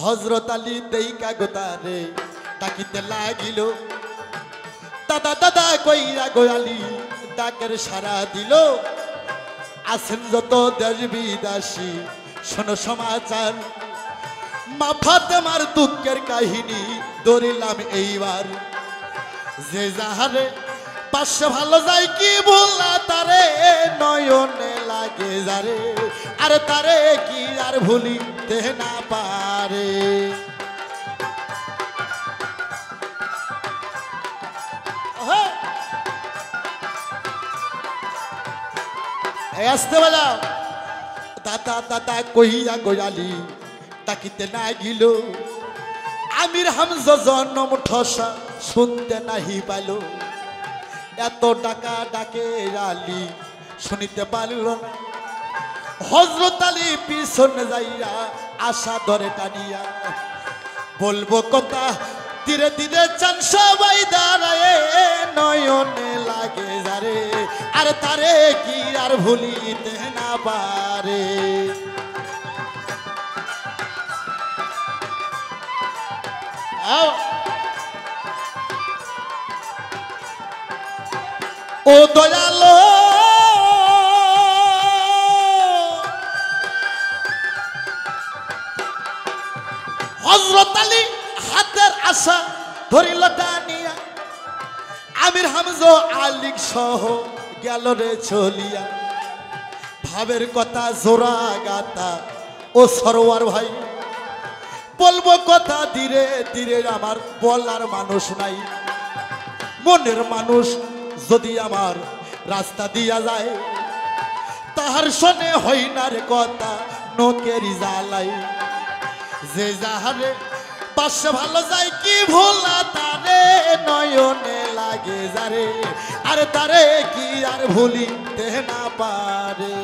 হযরত আলী দেইকা গোতারে ডাকিতে লাগিল, দাদা দাদা কইরা গো আলী ডাকের সারা দিল। আছেন যত দেশ বিদেশি শোনো সমাচার, মা ফাতেমার দুঃখের কাহিনী ধরিলাম এইবার। যে যাহারে পাশে ভালো যায় কি বললা তারে নয়নে লাগে যারে, আরে তারে কি আর ভুলিতে না পারে। আসতে বলা দাদা দাদা কহিয়া গোয়ালি তাকিতে না গিল। আমির হামজা জন্ম ঠসা শুনতে নাহি পাইল, এত ডাকা ডাকে আলী শুনিতে পারল না। হযরত আলী পিছনে যাইয়া আশা ধরে টানিয়া, বলবো কথা ধীরে ধীরে চান সবাই দাঁড়ায় নয়নে লাগে যারে, আর তারে কি আর ভুলিতে না পারে। ও দয়ালো হযরত আলী হাতের আশা ধরিল টানিয়া, আমির হামজা আলী সহ গেল রে চলিয়া। ভাবের কথা জোড়া গাতা ও সরোয়ার ভাই, বলবো কথা ধীরে ধীরে আমার বলার মানুষ নাই। মনের মানুষ যদি আমার রাস্তা দিয়া যায়, তাহার শোনে হই না রে কথা নকেরি জ্বালাই। যে যাহারে পাশে ভালো যায় কি ভোলা তারে নয়নে লাগে যারে, আর তারে কি আর ভুলিতে না পারে।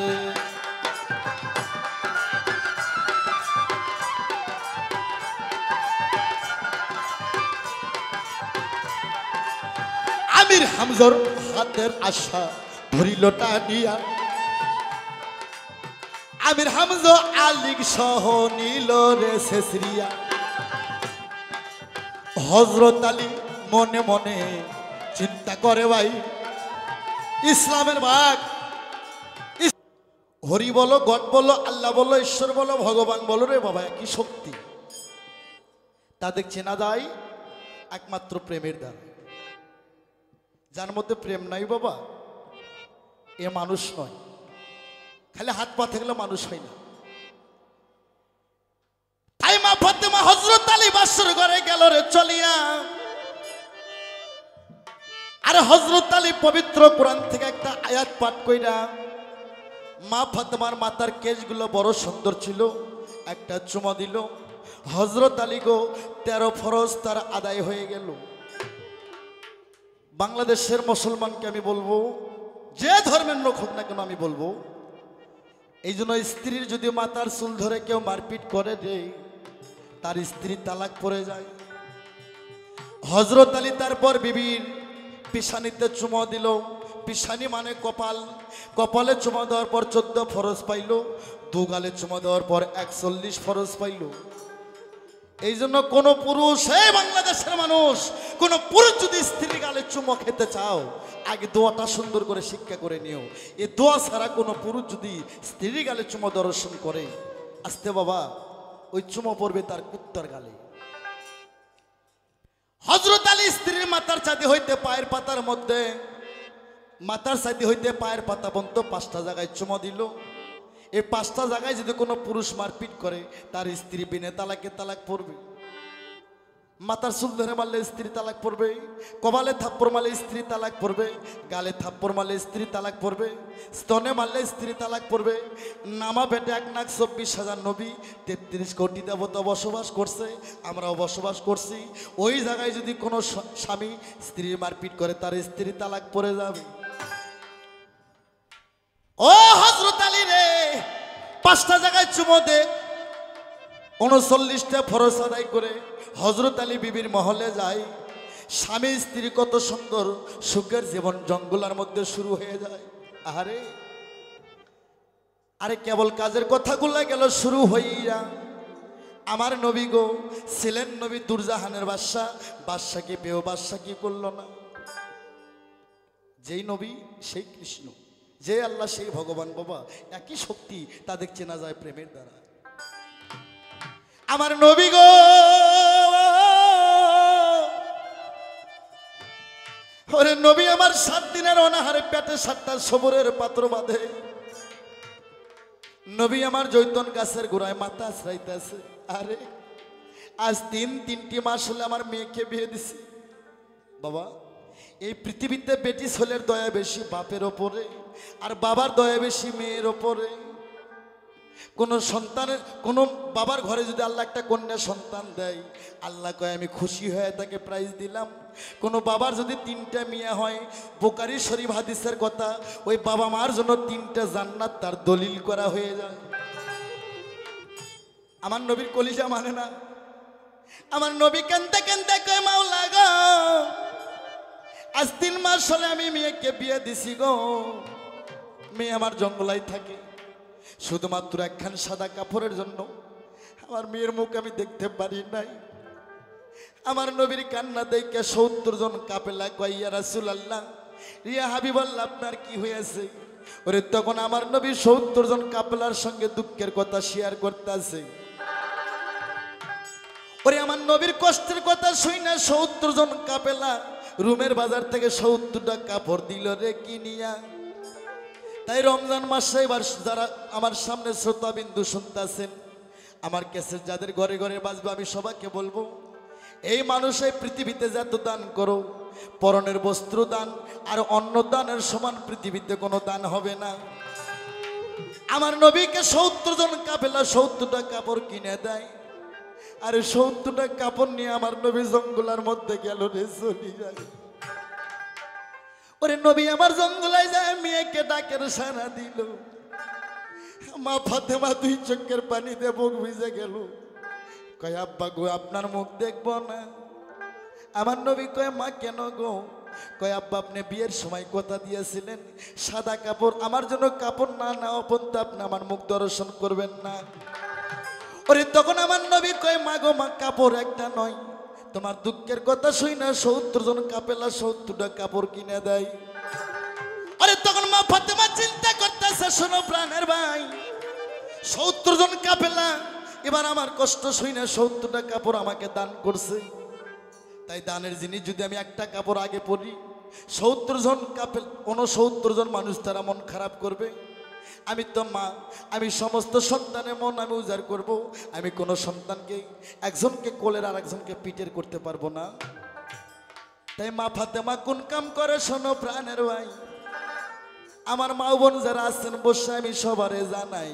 আমির হামজার হাতের আশা ধরিল টানিয়া, আমির হামজা আলী সহ নিল রে শেষরিয়া। হযরত আলী মনে মনে চিন্তা করে ভাই, ইসলামের ভাগ হরি বলো, গড বলো, আল্লাহ বলো, ঈশ্বর বলো, ভগবান বলো রে বাবা, কি শক্তি তাদের চেনা যায় একমাত্র প্রেমের দ্বারা। যার মধ্যে প্রেম নাই বাবা, এ মানুষ নয়। খালি হাত পা থাকলে মানুষ হয় না। তাই মা ফাতেমা হযরত আলী বাসর ঘরে গেল রে চলিয়া। আর হযরত আলী পবিত্র কোরআন থেকে একটা আয়াত পাঠ কইরা, মা ফাতেমার মাথার কেশগুলো বড় সুন্দর ছিল, একটা চুমা দিল। হযরত আলী গো 13 ফরজ তার আদায় হয়ে গেল। বাংলাদেশের মুসলমানকে আমি বলবো, যে ধর্মের লোক হোক না কেন আমি বলবো, এই জন্য স্ত্রীর যদি মাথার চুল ধরে কেউ মারপিট করে রে, তার স্ত্রী তালাক পড়ে যায়। হযরত আলী তারপর বিবির পিছানিতে চুমা দিল। পিছানি মানে কপাল, কপালে চুমা দেওয়ার পর 14 ফরজ পাইল, দুগালে চুমা দেওয়ার পর 41 ফরজ পাইল। এই জন্য কোন পুরুষ, এই বাংলাদেশের মানুষ, কোন পুরুষ যদি স্ত্রীর গালে চুমো খেতে চাও, আগে দোয়াটা সুন্দর করে শিক্ষা করে নিও। এই দোয়া ছাড়া কোন পুরুষ যদি স্ত্রীর গালে চুমো দর্শন করে, আস্তে বাবা ওই চুমো পড়বে তার কুত্তার গালে। হযরত আলী স্ত্রীর মাথার চাঁদি হইতে পায়ের পাতার মধ্যে, মাথার চাঁদি হইতে পায়ের পাতা পর্যন্ত 5টা জায়গায় চুমো দিল। এই 5টা জায়গায় যদি কোনো পুরুষ মারপিট করে, তার স্ত্রী বিনে তালাকে তালাক পড়বে। মাথার চুল ধরে মারলে স্ত্রী তালাক পড়বে, কপালে থাপ্পড় মারলে স্ত্রী তালাক পড়বে, গালে থাপ্পড় মারলে স্ত্রী তালাক পড়বে, স্তনে মারলে স্ত্রী তালাক পড়বে। নামা পেটে 1,24,000 নবী, 33 কোটি দেবতা বসবাস করছে, আমরাও বসবাস করছি। ওই জায়গায় যদি কোনো স্বামী স্ত্রীর মারপিট করে, তার স্ত্রী তালাক পড়ে যাবে। ও হযরত আলী রে, 5টা জায়গায় চুমো দে, 39টা ফরজ আদায় করে হযরত আলী বিবির মহলে যায়। স্বামী স্ত্রী কত সুন্দর সুখের জীবন জঙ্গলের মধ্যে শুরু হয়ে যায়। আরে আরে কেবল কাজের কথাগুলা গেল শুরু হইয়া, আমার নবী গো ছিলেন নবী দুরজাহানের বাদশা, বাদশাকে পেয়েও বাদশা কি করলো না? যেই নবী সেই কৃষ্ণ, যে আল্লাহ সেই ভগবান, বাবা একই শক্তি, তাদের চেনা যায় প্রেমের দ্বারা। আমার নবী গো ওরে নবী আমার 7 দিনের অনাহারে পেটে 7টা সবরের পাত্র বাঁধে। নবী আমার জৈতন গাছের গোড়ায় মাথা আশ্রাইতেছে। আরে আজ 3টি মাস হলে আমার মেয়েকে বিয়ে দিছি। বাবা এই পৃথিবীতে বেটি ছেলের দয়া বেশি বাপের ওপরে, আর বাবার দয়া বেশি মেয়ের ওপরে। কোনো সন্তানের, কোনো বাবার ঘরে যদি আল্লাহ একটা কন্যা সন্তান দেয়, আল্লাহ কয় আমি খুশি হয়ে তাকে প্রাইজ দিলাম। কোনো বাবার যদি 3টা মেয়ে হয়, বুখারী শরীফ হাদিসের কথা, ওই বাবা মার জন্য 3টা জান্নাত তার দলিল করা হয়ে যায়। আমার নবীর কলিজা মানে না। আমার নবী কান্দতে কান্দতে কয় মাওলা গো আজ 3 মাস হলে আমি মেয়েকে বিয়ে দিছি গো। মেয়ে আমার জঙ্গলায় থাকে, শুধুমাত্র একখান সাদা কাপড়ের জন্য আমার মেয়ের মুখ আমি দেখতে পারি নাই। আমার নবীর কান্না দেখে 70 জন কাফেলা কয় ইয়া রাসূলুল্লাহ, ইয়া হাবিবাল্লাহ, আপনার কি হয়েছে? ওরে তখন আমার নবী 70 জন কাফেলার সঙ্গে দুঃখের কথা শেয়ার করতেছে। ওরে আমার নবীর কষ্টের কথা শুই না 70 জন কাফেলা রুমের বাজার থেকে 70টা কাপড় দিল রে কিনিয়া। তাই রমজান মাসে এবার যারা আমার সামনে শ্রোতাবিন্দু শুনতেছেন, আমার কাছে যাদের ঘরে ঘরে বাজবে, আমি সবাইকে বলবো এই মানুষ এই পৃথিবীতে যত দান করো, পরনের বস্ত্র দান আর অন্ন দানের সমান পৃথিবীতে কোনো দান হবে না। আমার নবীকে 70 জন কাফেলা 70টা কাপড় কিনে দেয়, আর 70টা কাপড় নিয়ে আমার নবী জঙ্গলার মধ্যে গেল রে, চলে যায়। ওরে নবী আমার জঙ্গলায় যায়, মেয়েকে ডাকের সারা দিল। মা ফাতেমা 2 চোখের পানিতে বুক ভিজে গেল। কয় আব্বা গো আপনার মুখ দেখবো না। আমার নবী কয় মা কেন গো? কয় আব্বা আপনি বিয়ের সময় কথা দিয়েছিলেন সাদা কাপড়, আমার জন্য কাপড় না নেওয়া পর্যন্ত আপনি আমার মুখ দর্শন করবেন না। ওরে তখন আমার নবী কয় মা গো মা, কাপড় একটা নয়, তোমার দুঃখের কথা শুই না 70 জন কাফেলা 70টা কাপড় কিনে দেয়। আরে তখন মা ফাতেমা চিন্তা করতেছে, শোনো প্রাণের ভাই, 70 জন কাফেলা এবার আমার কষ্ট শুই না 70টা কাপড় আমাকে দান করছে। তাই দানের জিনিস যদি আমি একটা কাপড় আগে পরি, 70 জন কাফেলা 69 জন মানুষ তারা মন খারাপ করবে। আমি তো মা, আমি সমস্ত সন্তানের মন আমি উজাড় করব। আমি কোনো সন্তানকে, একজনকে কোলের আর একজনকে পিটের করতে পারবো না। তাই মা ফাতেমা কোন কাম করে শোনো প্রাণের ভাই, আমার মা বোন যারা আছেন বসে আমি সবারে জানাই,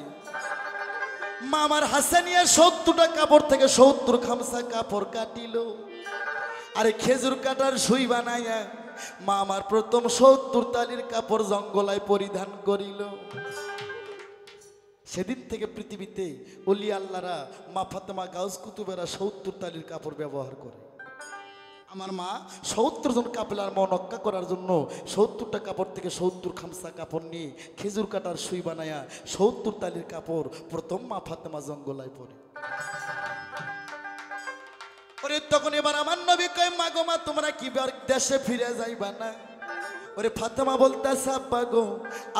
মা আমার হাসানিয়া 70টা কাপড় থেকে 70 খামসা কাপড় কাটিল, আরে খেজুর কাটার সুই বানাইয়া মা আমার প্রথম 70 তালির কাপড় জঙ্গলায় পরিধান করিল। সেদিন থেকে পৃথিবীতে ওলি আল্লাহরা মা ফাতেমা গাউস কুতুবেরা 70 তালির কাপড় ব্যবহার করে। আমার মা 70 জন কাফেলার মন রক্ষা করার জন্য 70টা কাপড় থেকে 70 খামসা কাপড় নিয়ে খেজুর কাটার সুই বানায়া 70 তালির কাপড় প্রথম মা ফাতেমা জঙ্গলায় পরে। ওরে তখন এবার আমার নবী কয় মা গো মা, তোমরা কি দেশে ফিরে যাইবা না? ওরে ফাতেমা বলতেছে আব্বা গো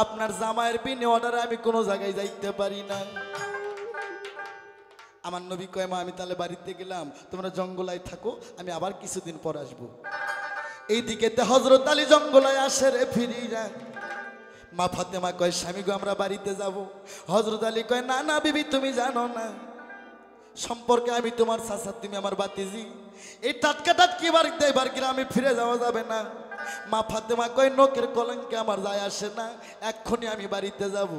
আপনার জামাইয়ের বিনে অর্ডারে আমি কোনো জায়গায় যাইতে পারি না। আমার নবী কয় মা আমি তাহলে বাড়িতে গেলাম, তোমরা জঙ্গলায় থাকো, আমি আবার কিছুদিন পর আসবো। এইদিকে হযরত আলী জঙ্গলায় আসে রে ফিরিয়া। মা ফাতেমা কয় স্বামী গো আমরা বাড়িতে যাব। হযরত আলী কয় না না বিবি, তুমি জানো না সম্পর্কে আমি তোমার চাচা, তুমি আমার বাতিজি, এই টাটকা টাটকি বাড়িতে এবার গ্রামে ফিরে যাওয়া যাবে না। মা ফাতেমা কয় নোকের কলঙ্কে আমার যায় আসে না, এক্ষুনি আমি বাড়িতে যাব।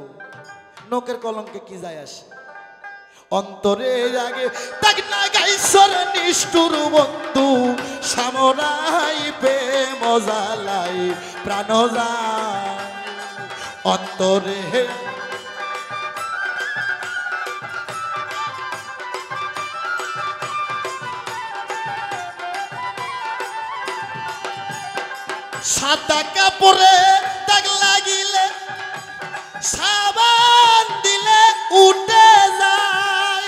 নোকের কলঙ্কে কি যায় আসে? অন্তরে আগে তাক না গাইছর নিষ্ঠুর বন্ধু, সামরাই প্রেম জ্বালাই প্রাণ যায় অন্তরে। সাদা কাপড়ে দাগ লাগিলে সাবান দিলে উঠে যায়,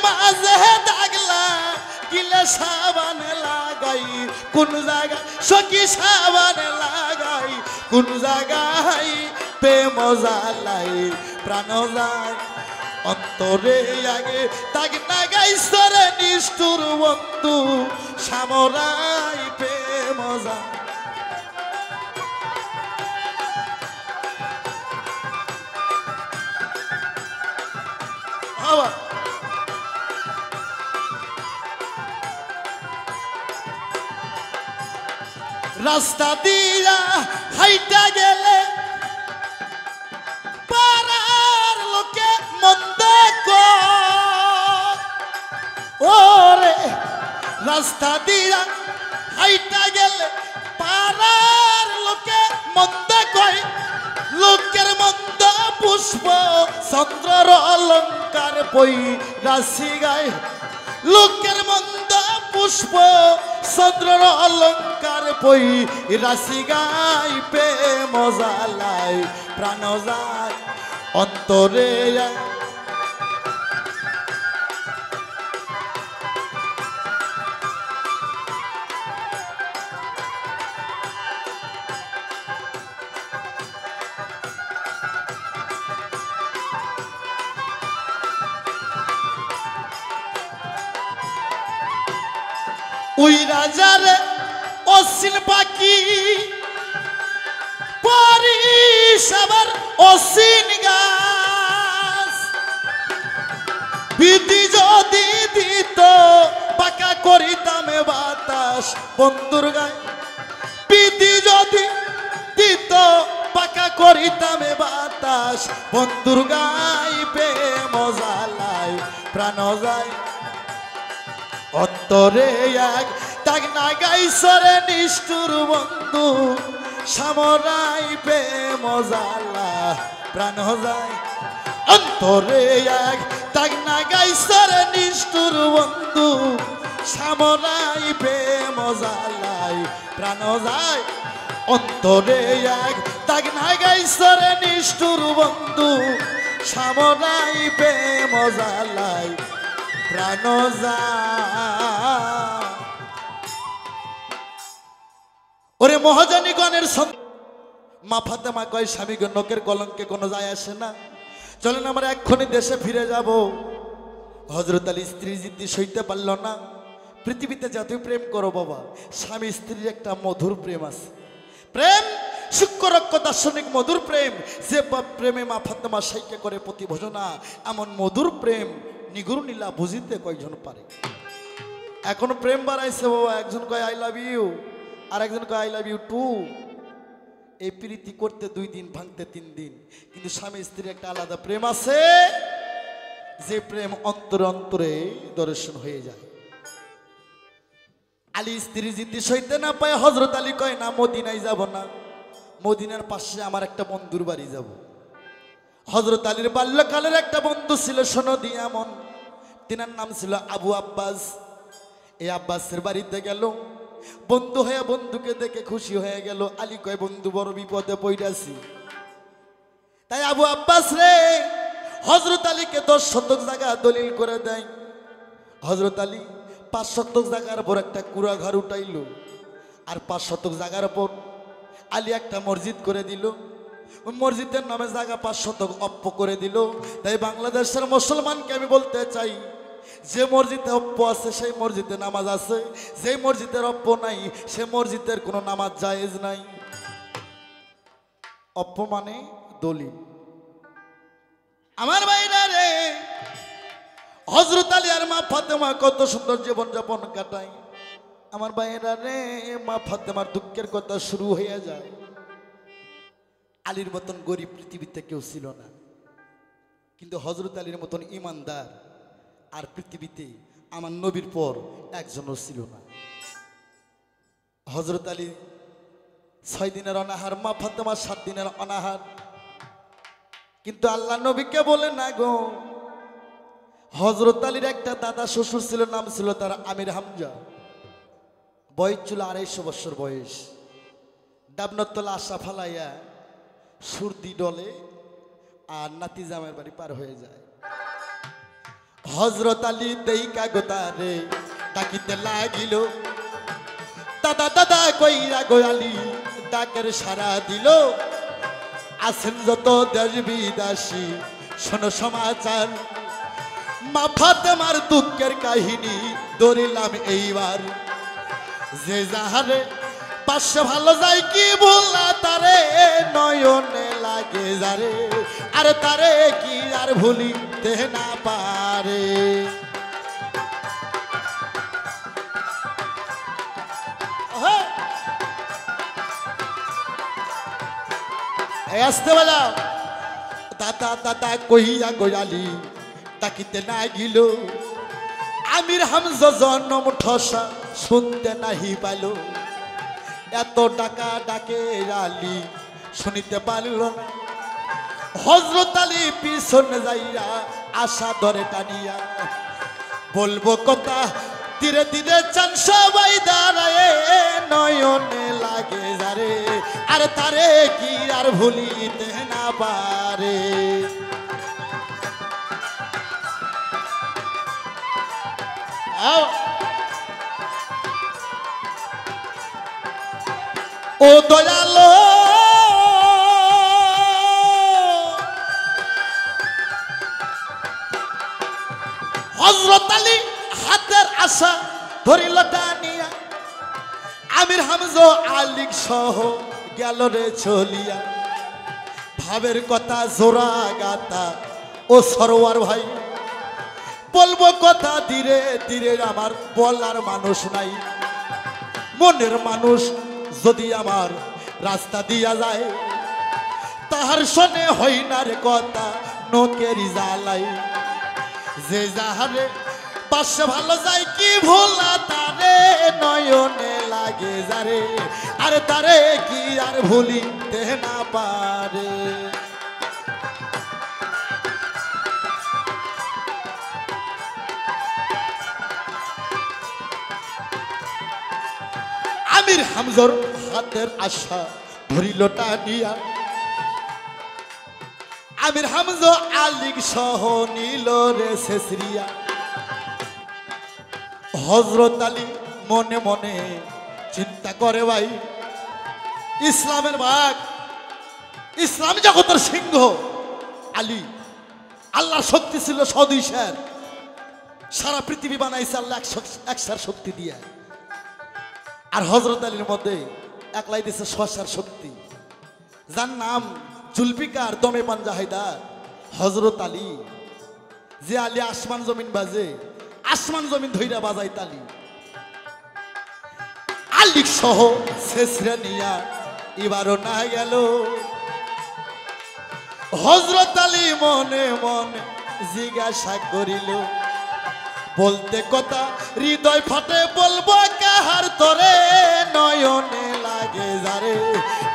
মাঝে দাগলা গিলে সাবান লাগাই কোন জায়গা সখী সাবান লাগাই কোন জায়গায় প্রেম জ্বালাই প্রাণ যায় অন্তরে আগে তাগ নাগাইছরে নিষ্ঠুর বন্ধু সামরাই প্রেম যায় রাস্তা দিয়া হাইটা গেলে পাড়ার লোকে মন্দ ওরে রাস্তা দিয়া হাইটা গেলে পাড়ার লোকে মন্দ কয় লোকের মন্দ পুষ্প চন্দ্রর অলঙ্কার বই রাশি গায় লোকের মন্দ পুষ্প চন্দ্রর অলঙ্কার বই রাশি গাই প্রেম জ্বালাই প্রাণ যায় অন্তরে ওই রাজারে অসিন পাখি পরিষেবার অসিন গাছ বিধি যদি দিত পাকা করিতাম বাতাস বন্ধুর গায়ে বিধি যদি দিত পাকা করিতাম বাতাস বন্ধুর গায়ে প্রেম জ্বালাই প্রাণ যায় অন্তরে এক তাক নাগাইছরে নিষ্ঠুর বন্ধু সামরাই প্রেম জ্বালা প্রাণ যায় অন্তরে এক তাক নাগাইছরে নিষ্ঠুর বন্ধু সামরাই প্রেম জ্বালাই প্রাণ যায় অন্তরে এক তাক নাগাইছরে নিষ্ঠুর বন্ধু সামরাই প্রেম জ্বালাই প্রাণ যায় ওরে মহাজনীগণের মা ফাতেমা কয় স্বামী নকের কলঙ্কে কোনো যায় আসে না চলেন আমরা এক্ষুনি দেশে ফিরে যাব হযরত আলী স্ত্রী জিদ্দি সইতে পারল না পৃথিবীতে যতই প্রেম করো বাবা স্বামী স্ত্রীর একটা মধুর প্রেম আছে প্রেম শুক্রক্ষ দার্শনিক মধুর প্রেম যে প্রেমে মা ফাতেমা সাইকে করে প্রতি ভোজনা এমন মধুর প্রেম নিগুর নীলা বুঝিতে কয়জন পারে এখন প্রেম বাড়াইছে বাবা একজন কয় আই লাভ ইউ আর একজন কয় আই লাভ ইউ টু এই প্রীতি করতে 2 দিন ভাঙতে 3 দিন কিন্তু স্বামী স্ত্রীর একটা আলাদা প্রেম আছে যে প্রেম অন্তরে অন্তরে দর্শন হয়ে যায় আলী স্ত্রী জিদ্দি সইতে না পায় হযরত আলী কয় না মদিনায় যাব না মদিনার পাশে আমার একটা বন্ধুর বাড়ি যাব হযরত আলীর বাল্যকালের একটা বন্ধু ছিল সনদী এমন তিনার নাম ছিল আবু আব্বাস এই আব্বাসের বাড়িতে গেল বন্ধু হয়ে বন্ধুকে দেখে খুশি হয়ে গেল আলী কয় বন্ধু বড় বিপদে পড়াছি তাই আবু আব্বাস রে হযরত আলীকে 10 শতক জায়গা দলিল করে দেয় হযরত আলী 5 শতক জায়গার পর একটা কুড়া ঘর উঠাইল আর 5 শতক জায়গার পর আলী একটা মসজিদ করে দিল ওই মসজিদের নামে জায়গা 5 শতক অপ্প করে দিল তাই বাংলাদেশের মুসলমানকে আমি বলতে চাই যে মসজিদে অপ্প আছে সেই মসজিদে নামাজ আছে যে মসজিদের অপ্প নাই সে মসজিদের কোনো নামাজ জায়েজ নাই অপ্প মানে দলিল আমার ভাইরা রে হযরত আলী আর মা ফাতেমা কত সুন্দর জীবন যাপন কাটায় আমার ভাইরা রে মা ফাতেমার দুঃখের কথা শুরু হয়ে যায় আলীর মতন গরিব পৃথিবীতে কেউ ছিল না কিন্তু হযরত আলীর মতন ইমানদার আর পৃথিবীতে আমার নবীর পর একজনও ছিল না হযরত আলী 6 দিনের অনাহার মা ফাতেমা 7 দিনের অনাহার কিন্তু আল্লাহ নবীকে বলে না গো হযরত আলীর একটা দাদা শ্বশুর ছিল নাম ছিল তার আমির হামজা বয়স ছিল 250 বছর বয়স ডাবনতলা আশা ফালাইয়া সুরদি ডলে আর নাতি জামের বাড়ি পার হয়ে যায় হযরত আলী দেইকা গোতারে ডাকিতে লাগিল, দাদা দাদা কইরা গো আলী ডাকের সারা দিল। আছেন যত দেশ বিদেশি শোনো সমাচার, মা ফাতেমার দুঃখের কাহিনী ধরিলাম এইবার। যে যাহারে পাশে ভালো যায় কি বললা তারে নয়নে লাগে যারে, আর তারে কি আর ভুলিতে না পারে। আসতে বলা দাদা দাদা কহিয়া গোয়ালি তাকিতে না গিল। আমির হামজা জন্ম ঠসা শুনতে নাহি পাইল, এত টাকা ডাকে আলী শুনিতে পারল না। হযরত আলী পিছনে যাইয়া আশা ধরে টানিয়া, বলবো কথা ধীরে ধীরে চান সবাই দাঁড়ায় নয়নে লাগে যারে, আর তারে কি আর ভুলিতে না পারে। ও দয়ালো হযরত আলী হাতের আশা ধরিল টানিয়া, আমির হামজা আলী সহ গেল রে চলিয়া। ভাবের কথা জোড়া গাতা ও সরোয়ার ভাই, বলবো কথা ধীরে ধীরে আমার বলার মানুষ নাই। মনের মানুষ যদি আমার রাস্তা দিয়া যায়, তাহার শোনে হয় না রে কথা নোকেরি জ্বালাই। যে যাহারে পাশে ভালো যায় কি ভোলা তারে নয়নে লাগে যারে, আর তারে কি আর ভুলিতে না পারে। আমির হামজার হাতের আশা ধরিল টানিয়া, আমির হামজা আলী সহ নিল রে শেষরিয়া। হযরত আলী মনে মনে চিন্তা করে ভাই, ইসলামের বাঘ, ইসলাম জগতের সিংহ আলী, আল্লাহর শক্তি ছিল সদৃশের, সারা পৃথিবী বানাইছে আল্লাহ একসার শক্তি দিয়ে। আর হযরত আলীর মধ্যে একলাই দিছে শশার শক্তি, যার নাম জুলফিকার দমে পাঞ্জা হায়দার। হযরত আলী, যে আলী আসমান জমিন বাজে, আসমান জমিন ধইরা বাজাই তালি। আলী সহ শেষরে নিয়া এবারও না গেল। হযরত আলী মনে মনে জিজ্ঞাসা করিল, বলতে কথা হৃদয় ফাটে বলবো কাহার তরে নয়নে লাগে যারে,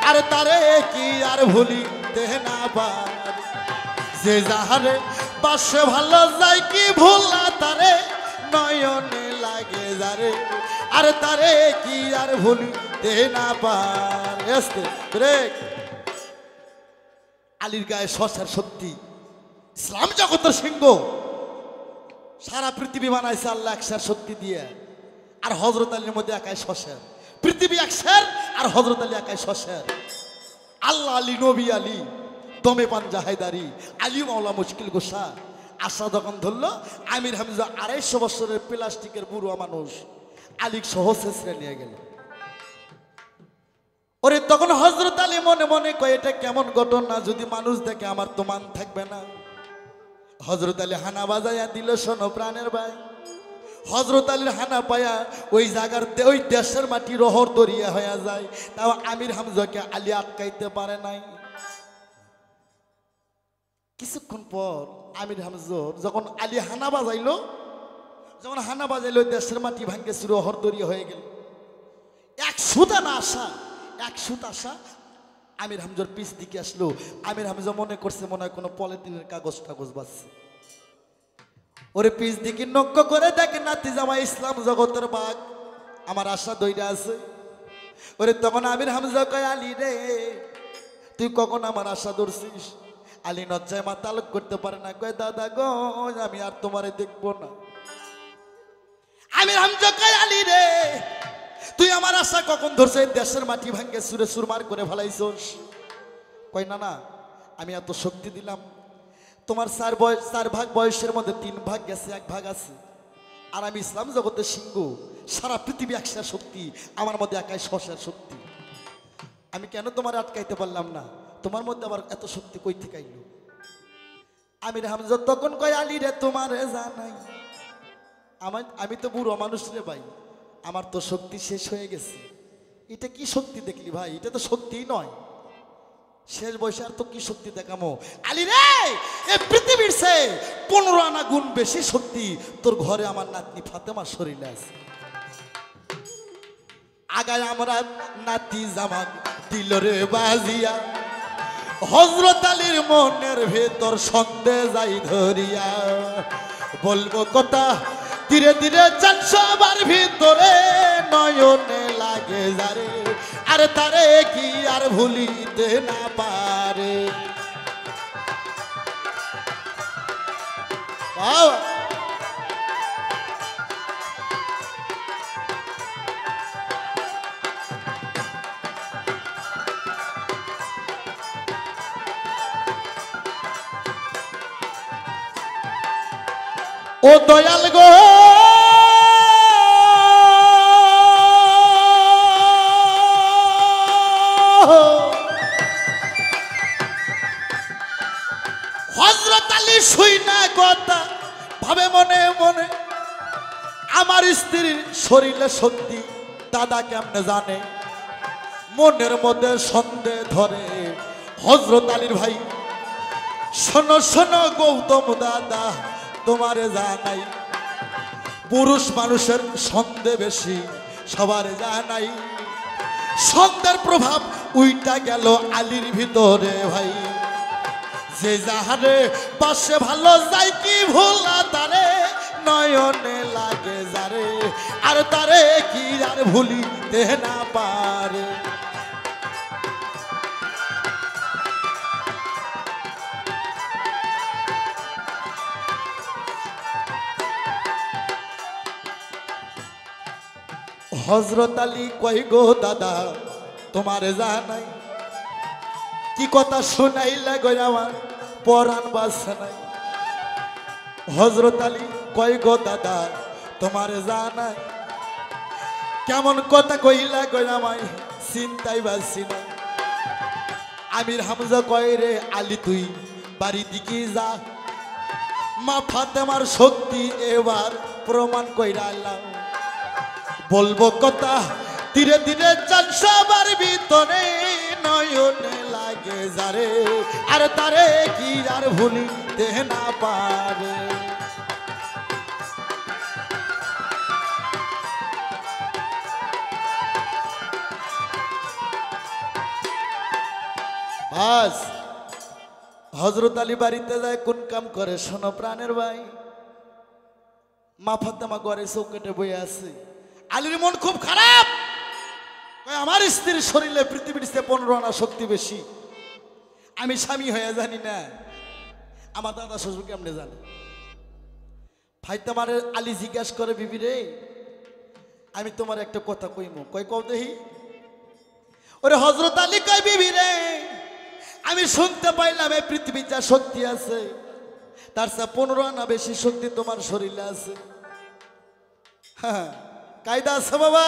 আর তারে কি আর ভুলিতে না পারে। যে যাহারে পাশে ভালো যায় কি ভোলা তারে নয়নে লাগে যারে, আর তারে কি আর ভুলিতে না পারে। ব্রেক। আলীর গায়ে শশার শক্তি, ইসলাম জগতের সিংহ, সারা পৃথিবী বানাইছে আল্লাহ একসার শক্তি দিয়ে। আর হযরত আলীর মধ্যে একাই শশার, পৃথিবী একসার আর হযরত আলী একাই শশার। আল্লাহ আলী, নবী আলী, দমে পাঞ্জা হায়দারি, আলী মাওলা মুশকিল গোসা। আশা যখন ধরলো আমির হামজা 250 বছরের প্লাস্টিকের বুড়ো মানুষ আলী সহ শেষরে নিয়ে গেল। ওরে তখন হযরত আলী মনে মনে কয়, এটা কেমন ঘটনা, যদি মানুষ দেখে আমার তো মান থাকবে না। হযরত আলী হানা বাজাইয়া দিল, শোনো প্রাণের ভাই। হযরত আলীর হানা পায়া ওই জায়গার ওই দেশের মাটি রহর দরিয়া হয়ে যায়, তাও আমির হামজাকে আলী আটকাইতে পারে নাই। কিছুক্ষণ পর আমির হামজা যখন আলী হানা বাজাইলো, যখন হানা বাজাইলো দেশের মাটি ভাঙ্গে শুরু রহর দরিয়া হয়ে গেল। এক সুতা না আসা, এক সুত আসা আমির হামজার পিছ দিকে আসলো। আমির হামজা মনে করছে মনে হয় কোনো পলিথিনের কাগজ টাগজ বাজছে। ওরে পিছ দিকে নক্য করে দেখে নাতি জামা ইসলাম জগতের বাঘ, আমার আশা দইরা আছে। ওরে তখন আমির হামজা কয়, আলী রে তুই কখন আমার আশা ধরছিস? আলী লজ্জায় মা তালুক করতে পারে না, কয় দাদা গো আমি আর তোমারে দেখবো না। আমির হামজা কয় আলী রে তুই আমার আশা কখন ধরছে, দেশের মাটি ভাঙ্গে সুরে সুরমার করে ফেলাইছস। কয় না না, আমি এত শক্তি দিলাম, তোমার 4 ভাগ বয়সের মধ্যে 3 ভাগ গেছে, 1 ভাগ আছে, আর আমি ইসলাম জগতের সিংহ, সারা পৃথিবী একসার শক্তি, আমার মধ্যে একাই শশের শক্তি। আমি কেন তোমার আটকাইতে পারলাম না, তোমার মধ্যে আবার এত শক্তি কই থেকে আইলো? আমির হামজা তখন কয় আলী রে তোমারে জানাই, আমি তো বুড়ো মানুষ রে ভাই, আমার তো শক্তি শেষ হয়ে গেছে। এটা কি শক্তি দেখলি ভাই, এটা তো শক্তিই নয়, শেষ বয়সে আর তো কি শক্তি দেখামো। আলী রে এই পৃথিবীর সে 15 আনা গুণ বেশি শক্তি তোর ঘরে আমার নাতনি ফাতেমার শরীরে আছে। আগায় আমরা নাতি জামাক দিল রে বাজিয়া, হযরত আলীর মনের ভেতর সন্দেহ যাই ধরিয়া, বলবো কথা ধীরে ধীরে চান সবার ভিতরে, নয়নে লাগে যারে আর তারে কি আর ভুলিতে না পারে। ও দয়াল গো হযরত আলী শুই না কথা ভাবে মনে মনে, আমার স্ত্রীর শরীরে শক্তি দাদা কেমনে জানে, মনের মধ্যে সন্দেহ ধরে। হযরত আলীর ভাই শোনো শোনো গৌতম দাদা তোমারে জানাই, পুরুষ মানুষের সন্দেহ বেশি সবার জানাই, সন্দেহের প্রভাব উইটা গেল আলীর ভিতরে ভাই, যে যাহারে পাশে ভালো যায় কি ভোলা তারে, নয়নে লাগে যারে আর তারে কি আর ভুলিতে না পারে। হযরত আলী কই গো দাদা তোমারে জানাই, কি কথা শুনাইলে গো আমার পরাণ বাসে নাই। হযরত আলী কই গো দাদা তোমারে জানাই, কেমন কথা কইলা গো আমায় চিন্তাই বাসি না। আমির হামজা কয় রে আলী তুই বাড়ি দিকে যা, মা ফাতেমার শক্তি এবার প্রমাণ কইরা আল্লাহ, বলবো কথা ধীরে ধীরে চান সবার ভিতরে, নয়নে লাগে যারে আর তারে কি আর ভুলিতে না পারে। বাস হযরত আলী বাড়িতে যায়, কোন কাম করে শোনো প্রাণের ভাই, মা ফাতেমা ঘরে চৌকেটে বয়ে আছে। আলীর মন খুব খারাপ, আমার স্ত্রীর শরীরে পৃথিবীর 15 আনা শক্তি বেশি, আমি স্বামী হয়ে জানি না, আমার দাদা শ্বশুর কেমনে জানে। ফাতেমারে আলী জিজ্ঞাসা করে বিবি রে আমি তোমার একটা কথা কইমু, কই কও দেহি। ওরে হযরত আলী কয় বিবি রে আমি শুনতে পাইলাম এই পৃথিবীর যা শক্তি আছে তার 15 আনা বেশি শক্তি তোমার শরীরে আছে। হ্যাঁ কায়দা আছে বাবা,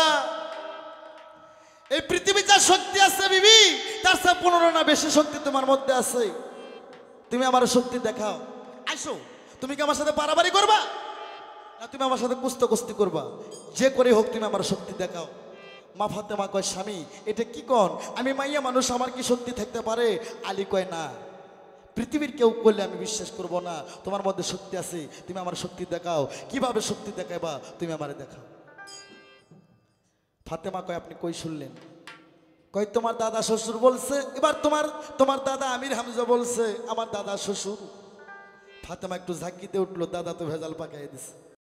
এই পৃথিবীর যা শক্তি আছে বিবি তার 15 আনা বেশি শক্তি তোমার মধ্যে আছে, তুমি আমার শক্তি দেখাও। আইসো তুমি কি আমার সাথে পারাবারি করবা না তুমি আমার সাথে কুস্তি করবা, যে করে হোক তুমি আমার শক্তি দেখাও। মা ফাতেমা কয় স্বামী এটা কি কন, আমি মাইয়া মানুষ আমার কি শক্তি থাকতে পারে? আলী কয় না, পৃথিবীর কেউ করলে আমি বিশ্বাস করব না, তোমার মধ্যে শক্তি আছে, তুমি আমার শক্তি দেখাও। কিভাবে শক্তি দেখাইবা তুমি আমারে দেখাও। ফাতেমা কয় আপনি কই শুনলেন? কয় তোমার দাদা শ্বশুর বলছে। এবার তোমার দাদা আমির হামজা বলছে আমার দাদা শ্বশুর। ফাতেমা একটু ঝাঁকি দিয়ে উঠলো, দাদা তো ভেজাল পাকাই দিছে।